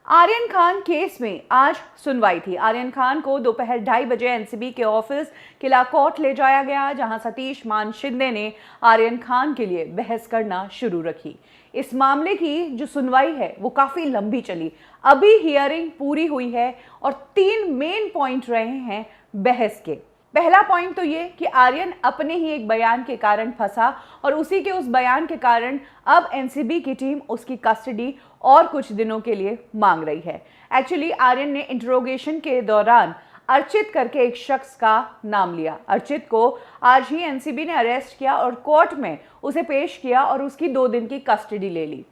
Aryan Khan case में आज सुनवाई थी। आर्यन खान को दोपहर 2:30 बजे एनसीबी के ऑफिस किला कोर्ट ले जाया गया, जहां सतीश मान शिंदे ने आर्यन खान के लिए बहस करना शुरू रखी। इस मामले की जो सुनवाई है वो काफी लंबी चली। अभी हियरिंग पूरी हुई है और 3 मेन पॉइंट रहे हैं बहस के। पहला पॉइंट तो ये कि आर्यन अपने ही एक बयान के कारण फंसा और उसी के उस बयान के कारण अब एनसीबी की टीम उसकी कस्टडी और कुछ दिनों के लिए मांग रही है। एक्चुअली आर्यन ने इंटरोगेशन के दौरान अर्चित करके एक शख्स का नाम लिया। अर्चित को आज ही एनसीबी ने अरेस्ट किया और कोर्ट में उसे पेश किया और उसकी 2 दिन की कस्टडी ले ली।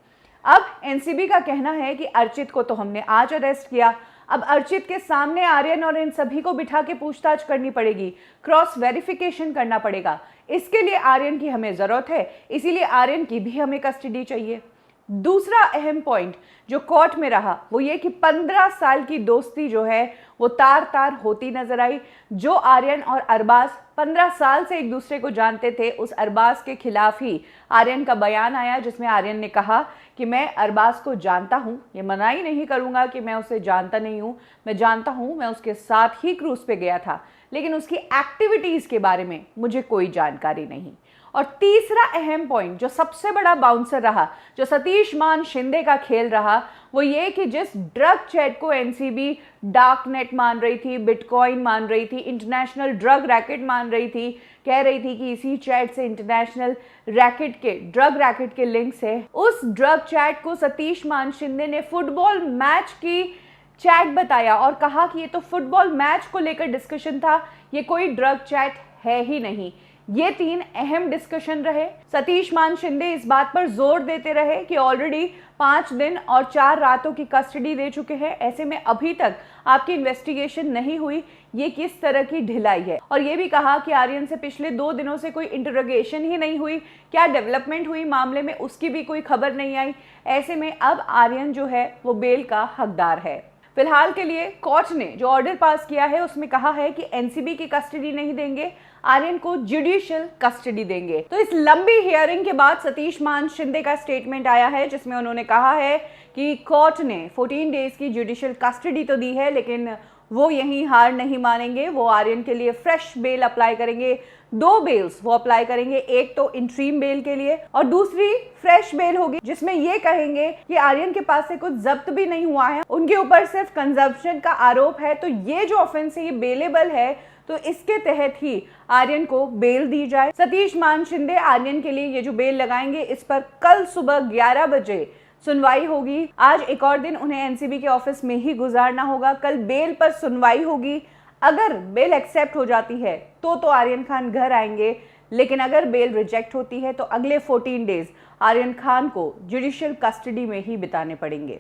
अब एनसीबी का कहना है कि अर्चित को तो हमने आज अरेस्ट किया, अब अर्चित के सामने आर्यन और इन सभी को बिठा के पूछताछ करनी पड़ेगी, क्रॉस वेरिफिकेशन करना पड़ेगा। इसके लिए आर्यन की हमें जरूरत है, इसीलिए आर्यन की भी हमें कस्टडी चाहिए। दूसरा अहम पॉइंट जो कोर्ट में रहा वो ये कि 15 साल की दोस्ती जो है वो तार तार होती नजर आई। जो आर्यन और अरबाज 15 साल से एक दूसरे को जानते थे, उस अरबाज के खिलाफ ही आर्यन का बयान आया, जिसमें आर्यन ने कहा कि मैं अरबाज को जानता हूं, ये मनाही नहीं करूंगा कि मैं उसे जानता नहीं हूं, मैं जानता हूं, मैं उसके साथ ही क्रूज पे गया था, लेकिन उसकी एक्टिविटीज के बारे में मुझे कोई जानकारी नहीं। और तीसरा अहम पॉइंट जो सबसे बड़ा बाउंसर रहा, जो सतीश मान शिंदे का खेल रहा, वो ये कि जिस ड्रग चैट को एनसीबी डार्क नेट मान रही थी, बिटकॉइन मान रही थी, इंटरनेशनल ड्रग रैकेट मान रही थी, कह रही थी कि इसी चैट से इंटरनेशनल रैकेट के ड्रग रैकेट के लिंक्स है, उस ड्रग चैट को सतीश मान शिंदे ने फुटबॉल मैच की चैट बताया और कहा कि ये तो फुटबॉल मैच को लेकर डिस्कशन था, ये कोई ड्रग चैट है ही नहीं। ये 3 अहम डिस्कशन रहे। सतीश मान शिंदे इस बात पर जोर देते रहे कि ऑलरेडी 5 दिन और 4 रातों की कस्टडी दे चुके हैं, ऐसे में अभी तक आपकी इन्वेस्टिगेशन नहीं हुई, ये किस तरह की ढिलाई है। और ये भी कहा कि आर्यन से पिछले 2 दिनों से कोई इंटरोगेशन ही नहीं हुई, क्या डेवलपमेंट हुई मामले में उसकी भी कोई खबर नहीं आई। ऐसे में अब आर्यन जो है वो बेल का हकदार है। फिलहाल के लिए कोर्ट ने जो ऑर्डर पास किया है उसमें कहा है कि एनसीबी की कस्टडी नहीं देंगे, आर्यन को जुडिशियल कस्टडी देंगे। तो इस लंबी हियरिंग के बाद सतीश मान शिंदे का स्टेटमेंट आया है, जिसमें उन्होंने कहा है कि कोर्ट ने 14 डेज की जुडिशियल कस्टडी तो दी है, लेकिन वो यहीं हार नहीं मानेंगे। वो आर्यन के लिए फ्रेश बेल अप्लाई करेंगे। 2 बेल्स वो अप्लाई करेंगे, एक तो इंट्रीम बेल के लिए और दूसरी फ्रेश बेल होगी, जिसमें ये कहेंगे कि आर्यन के पास से कुछ जब्त भी नहीं हुआ है, उनके ऊपर सिर्फ कंजप्शन का आरोप है, तो ये जो ऑफेंस है ये बेलेबल है, तो इसके तहत ही आर्यन को बेल दी जाए। सतीश मान शिंदे आर्यन के लिए ये जो बेल लगाएंगे, इस पर कल सुबह 11 बजे सुनवाई होगी। आज एक और दिन उन्हें एनसीबी के ऑफिस में ही गुजारना होगा। कल बेल पर सुनवाई होगी। अगर बेल एक्सेप्ट हो जाती है तो आर्यन खान घर आएंगे, लेकिन अगर बेल रिजेक्ट होती है तो अगले 14 डेज आर्यन खान को जुडिशियल कस्टडी में ही बिताने पड़ेंगे।